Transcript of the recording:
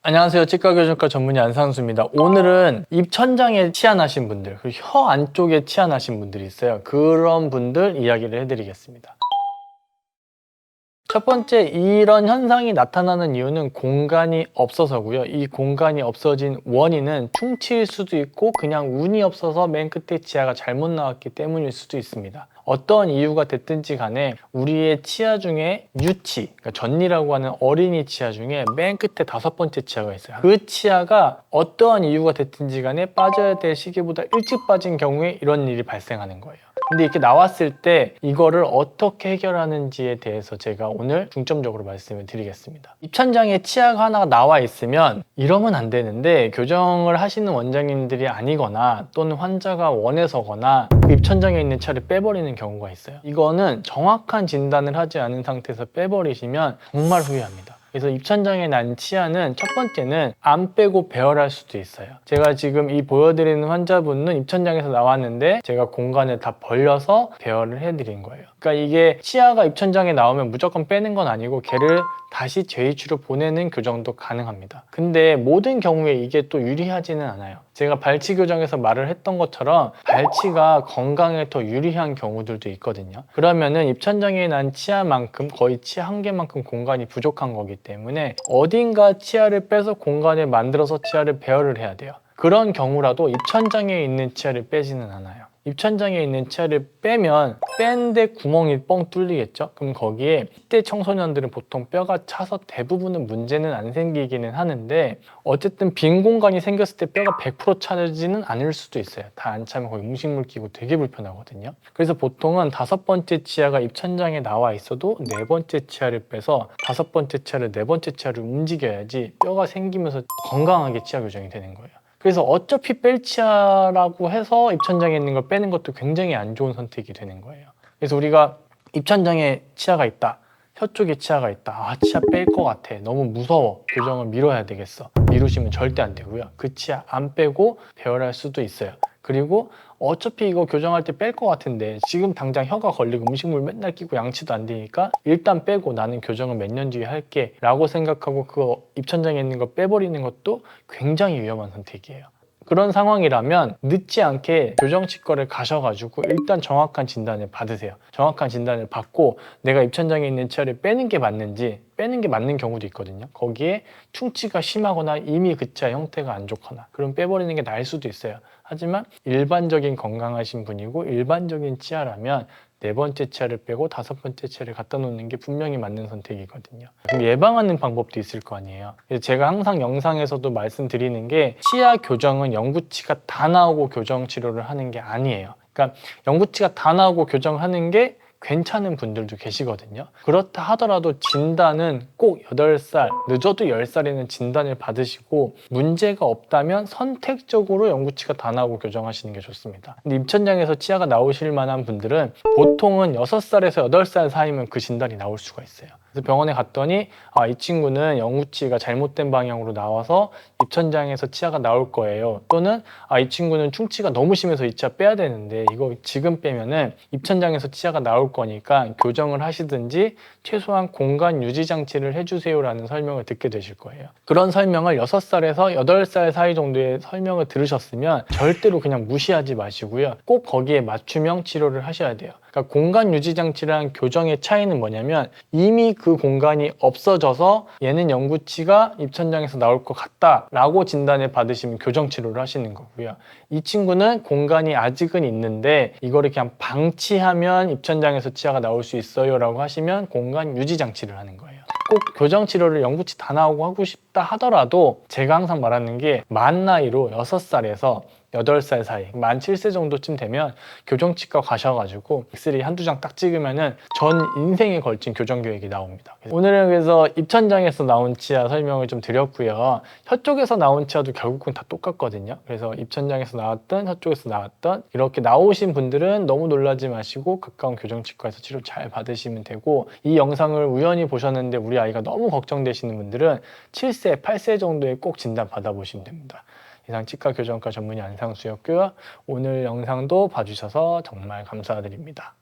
안녕하세요. 치과교정과 전문의 안상수입니다. 오늘은 입천장에 치아 나신 분들, 그리고 혀 안쪽에 치아 나신 분들이 있어요. 그런 분들 이야기를 해드리겠습니다. 첫 번째, 이런 현상이 나타나는 이유는 공간이 없어서고요. 이 공간이 없어진 원인은 충치일 수도 있고 그냥 운이 없어서 맨 끝에 치아가 잘못 나왔기 때문일 수도 있습니다. 어떤 이유가 됐든지 간에 우리의 치아 중에 유치, 그러니까 전니라고 하는 어린이 치아 중에 맨 끝에 5번째 치아가 있어요. 그 치아가 어떠한 이유가 됐든지 간에 빠져야 될 시기보다 일찍 빠진 경우에 이런 일이 발생하는 거예요. 근데 이렇게 나왔을 때 이거를 어떻게 해결하는지에 대해서 제가 오늘 중점적으로 말씀을 드리겠습니다. 입천장에 치아가 하나가 나와 있으면 이러면 안 되는데, 교정을 하시는 원장님들이 아니거나 또는 환자가 원해서거나 그 입천장에 있는 치아를 빼버리는 경우가 있어요. 이거는 정확한 진단을 하지 않은 상태에서 빼버리시면 정말 후회합니다. 그래서 입천장에 난 치아는 첫 번째는 안 빼고 배열할 수도 있어요. 제가 지금 이 보여드리는 환자분은 입천장에서 나왔는데 제가 공간을 다 벌려서 배열을 해드린 거예요. 그러니까 이게 치아가 입천장에 나오면 무조건 빼는 건 아니고 걔를 다시 재이치로 보내는 교정도 가능합니다. 근데 모든 경우에 이게 또 유리하지는 않아요. 제가 발치 교정에서 말을 했던 것처럼 발치가 건강에 더 유리한 경우들도 있거든요. 그러면은 입천장에 난 치아만큼 거의 치아 한 개만큼 공간이 부족한 거기 때문에 어딘가 치아를 빼서 공간을 만들어서 치아를 배열을 해야 돼요. 그런 경우라도 입천장에 있는 치아를 빼지는 않아요. 입천장에 있는 치아를 빼면 뺀데 구멍이 뻥 뚫리겠죠? 그럼 거기에 10대 청소년들은 보통 뼈가 차서 대부분은 문제는 안 생기기는 하는데, 어쨌든 빈 공간이 생겼을 때 뼈가 100% 차지는 않을 수도 있어요. 다 안 차면 거의 음식물 끼고 되게 불편하거든요. 그래서 보통은 5번째 치아가 입천장에 나와 있어도 4번째 치아를 빼서 5번째 치아를 4번째 치아를 움직여야지 뼈가 생기면서 건강하게 치아 교정이 되는 거예요. 그래서 어차피 뺄 치아라고 해서 입천장에 있는 걸 빼는 것도 굉장히 안 좋은 선택이 되는 거예요. 그래서 우리가 입천장에 치아가 있다, 혀 쪽에 치아가 있다, 아 치아 뺄 것 같아, 너무 무서워, 교정을 미뤄야 되겠어, 미루시면 절대 안 되고요. 그 치아 안 빼고 배열할 수도 있어요. 그리고 어차피 이거 교정할 때 뺄 것 같은데 지금 당장 혀가 걸리고 음식물 맨날 끼고 양치도 안 되니까 일단 빼고 나는 교정을 몇 년 뒤에 할게 라고 생각하고 그 입천장에 있는 거 빼버리는 것도 굉장히 위험한 선택이에요. 그런 상황이라면 늦지 않게 교정치과를 가셔가지고 일단 정확한 진단을 받으세요. 정확한 진단을 받고 내가 입천장에 있는 치아를 빼는 게 맞는지, 빼는 게 맞는 경우도 있거든요. 거기에 충치가 심하거나 이미 그 치아 형태가 안 좋거나 그럼 빼버리는 게 나을 수도 있어요. 하지만 일반적인 건강하신 분이고 일반적인 치아라면 4번째 치아를 빼고 5번째 치아를 갖다 놓는 게 분명히 맞는 선택이거든요. 그럼 예방하는 방법도 있을 거 아니에요. 그래서 제가 항상 영상에서도 말씀드리는 게, 치아 교정은 영구치가 다 나오고 교정 치료를 하는 게 아니에요. 그러니까 영구치가 다 나오고 교정하는 게 괜찮은 분들도 계시거든요. 그렇다 하더라도 진단은 꼭 8살, 늦어도 10살에는 진단을 받으시고 문제가 없다면 선택적으로 영구치가 다 나오고 교정하시는 게 좋습니다. 근데 입천장에서 치아가 나오실 만한 분들은 보통은 6살에서 8살 사이면 그 진단이 나올 수가 있어요. 그래서 병원에 갔더니 이 친구는 영구치가 잘못된 방향으로 나와서 입천장에서 치아가 나올 거예요. 또는 이 친구는 충치가 너무 심해서 이 치아 빼야 되는데 이거 지금 빼면은 입천장에서 치아가 나올 거니까 교정을 하시든지 최소한 공간 유지 장치를 해주세요 라는 설명을 듣게 되실 거예요. 그런 설명을 6살에서 8살 사이 정도의 설명을 들으셨으면 절대로 그냥 무시하지 마시고요. 꼭 거기에 맞춤형 치료를 하셔야 돼요. 그러니까 공간 유지 장치랑 교정의 차이는 뭐냐면, 이미 그 공간이 없어져서 얘는 영구치가 입천장에서 나올 것 같다 라고 진단을 받으시면 교정 치료를 하시는 거고요. 이 친구는 공간이 아직은 있는데 이거를 그냥 방치하면 입천장에서 치아가 나올 수 있어요 라고 하시면 공간 유지 장치를 하는 거예요. 꼭 교정 치료를 영구치 다 나오고 하고 싶다 하더라도 제가 항상 말하는 게, 만 나이로 6살에서 8살 사이, 만 7세 정도쯤 되면 교정치과 가셔가지고 엑스레이 한두 장 딱 찍으면은 전 인생에 걸친 교정 계획이 나옵니다. 오늘은 그래서 입천장에서 나온 치아 설명을 좀 드렸고요. 혀 쪽에서 나온 치아도 결국은 다 똑같거든요. 그래서 입천장에서 나왔던 혀 쪽에서 나왔던 이렇게 나오신 분들은 너무 놀라지 마시고 가까운 교정치과에서 치료 잘 받으시면 되고, 이 영상을 우연히 보셨는데 우리 아이가 너무 걱정되시는 분들은 7세, 8세 정도에 꼭 진단 받아보시면 됩니다. 이상 치과 교정과 전문의 안상수였고요. 오늘 영상도 봐주셔서 정말 감사드립니다.